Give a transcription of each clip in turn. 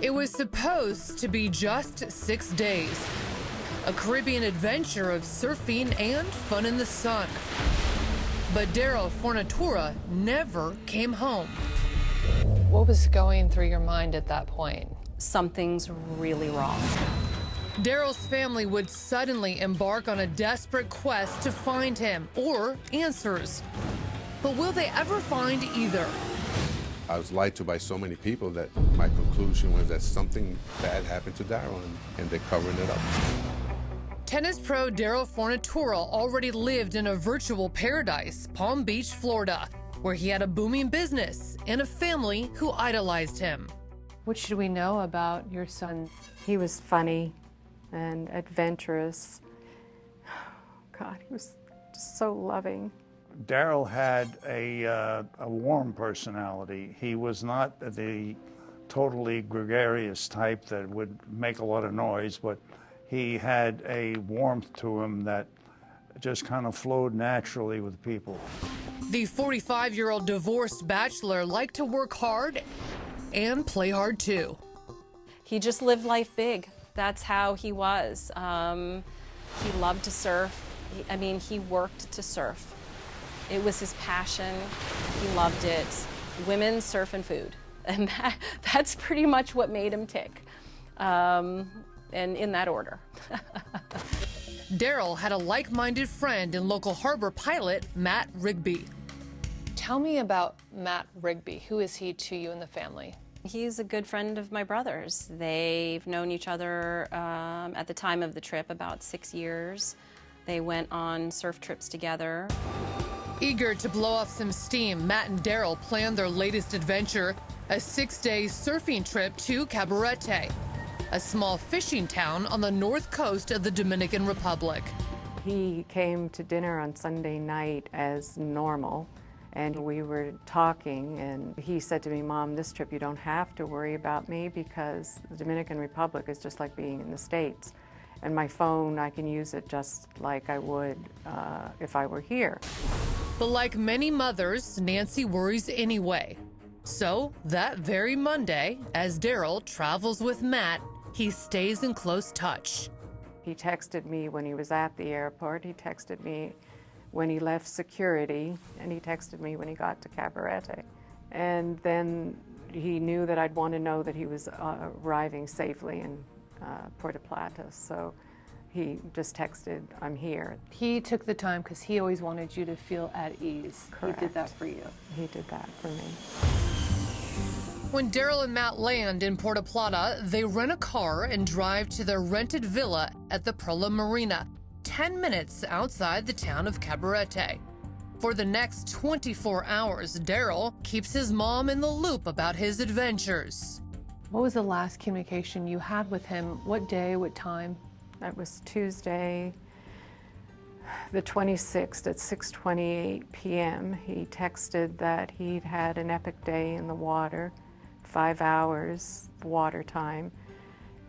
It was supposed to be just 6 days. A Caribbean adventure of surfing and fun in the sun. But Darryl Fornatora never came home. What was going through your mind at that point? Something's really wrong. Darryl's family would suddenly embark on a desperate quest to find him or answers. But will they ever find either? I was lied to by so many people that my conclusion was that something bad happened to Darryl, and they're covering it up. Tennis pro Darryl Fornatora already lived in a virtual paradise, Palm Beach, Florida, where he had a booming business and a family who idolized him. What should we know about your son? He was funny and adventurous. God, he was just so loving. Darryl had a warm personality. He was not the totally gregarious type that would make a lot of noise, but he had a warmth to him that just kind of flowed naturally with people. The 45-year-old divorced bachelor liked to work hard and play hard too. He just lived life big. That's how he was. He loved to surf. He worked to surf. It was his passion. He loved it. Women, surf, and food. And that's pretty much what made him tick. And in that order. Darryl had a like-minded friend and local harbor pilot, Matt Rigby. Tell me about Matt Rigby. Who is he to you and the family? He's a good friend of my brother's. They've known each other at the time of the trip about 6 years. They went on surf trips together. Eager to blow off some steam, Matt and Darryl planned their latest adventure, a 6-day surfing trip to Cabarete, a small fishing town on the north coast of the Dominican Republic. He came to dinner on Sunday night as normal, and we were talking, and he said to me, "Mom, this trip you don't have to worry about me because the Dominican Republic is just like being in the States. And my phone, I can use it just like I would if I were here." But like many mothers, Nancy worries anyway. So that very Monday, as Darryl travels with Matt, he stays in close touch. He texted me when he was at the airport, he texted me when he left security, and he texted me when he got to Cabarete. And then he knew that I'd want to know that he was arriving safely in Puerto Plata, so he just texted, "I'm here." He took the time because he always wanted you to feel at ease. Correct. He did that for you. He did that for me. When Darryl and Matt land in Puerto Plata, they rent a car and drive to their rented villa at the Perla Marina, 10 minutes outside the town of Cabarete. For the next 24 hours, Darryl keeps his mom in the loop about his adventures. What was the last communication you had with him? What day, what time? That was Tuesday, the 26th at 6:28 p.m. He texted that he'd had an epic day in the water, 5 hours water time.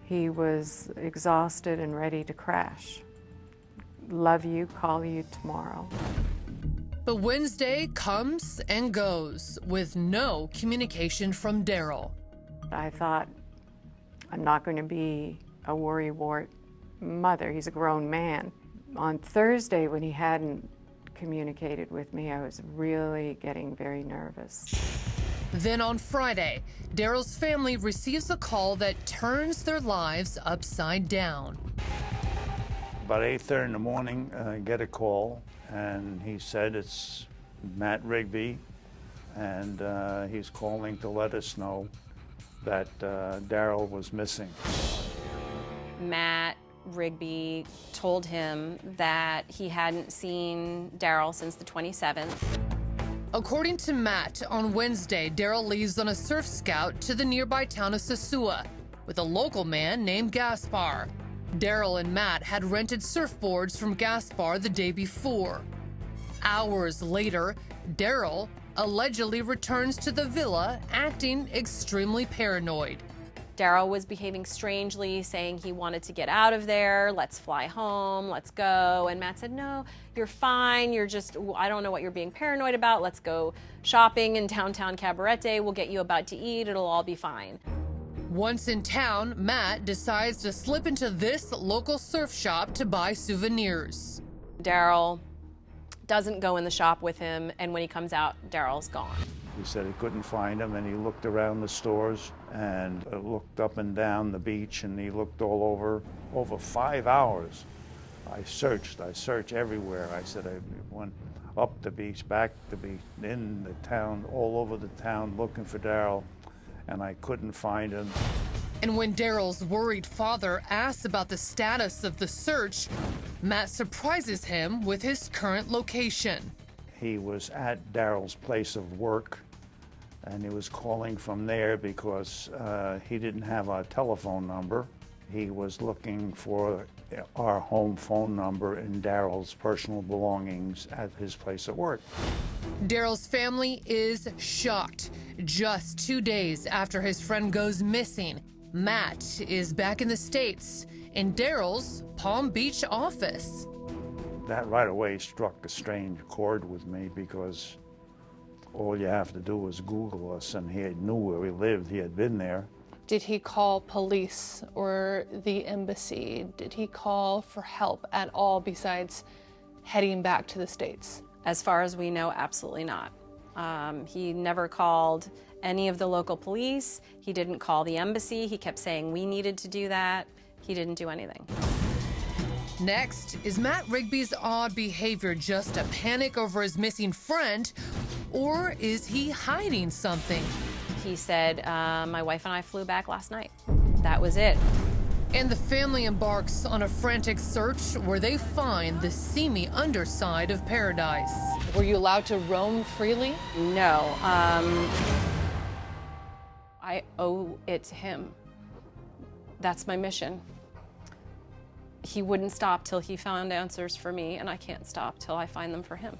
He was exhausted and ready to crash. Love you, call you tomorrow. But Wednesday comes and goes with no communication from Darryl. I thought, I'm not going to be a worrywart mother. He's a grown man. On Thursday, when he hadn't communicated with me, I was really getting very nervous. Then on Friday, Darryl's family receives a call that turns their lives upside down. About 8:30 in the morning, I get a call, and he said it's Matt Rigby, and he's calling to let us know that Darryl was missing. Matt Rigby told him that he hadn't seen Darryl since the 27th. According to Matt, on Wednesday, Darryl leaves on a surf scout to the nearby town of Sosua with a local man named Gaspar. Darryl and Matt had rented surfboards from Gaspar the day before. Hours later, Darryl allegedly returns to the villa, acting extremely paranoid. Darryl was behaving strangely, saying he wanted to get out of there, let's fly home, let's go. And Matt said, no, you're fine, I don't know what you're being paranoid about, let's go shopping in downtown Cabarete, we'll get you about to eat, it'll all be fine. Once in town, Matt decides to slip into this local surf shop to buy souvenirs. Darryl doesn't go in the shop with him, and when he comes out, Darryl's gone. He said he couldn't find him, and he looked around the stores and looked up and down the beach, and he looked all over 5 hours. I searched everywhere. I said I went up the beach, back the beach, in the town, all over the town looking for Darryl, and I couldn't find him. And when Darryl's worried father asks about the status of the search, Matt surprises him with his current location. He was at Darryl's place of work, and he was calling from there because he didn't have our telephone number. He was looking for our home phone number in Darryl's personal belongings at his place of work. Darryl's family is shocked. Just 2 days after his friend goes missing, Matt is back in the States in Darryl's Palm Beach office. That right away struck a strange chord with me because all you have to do is Google us, and he knew where we lived. He had been there. Did he call police or the embassy? Did he call for help at all besides heading back to the States? As far as we know, absolutely not. He never called any of the local police. He didn't call the embassy. He kept saying we needed to do that. He didn't do anything. Next, is Matt Rigby's odd behavior just a panic over his missing friend, or is he hiding something? He said, my wife and I flew back last night. That was it. And the family embarks on a frantic search where they find the seamy underside of paradise. Were you allowed to roam freely? No, I owe it to him. That's my mission. He wouldn't stop till he found answers for me, and I can't stop till I find them for him.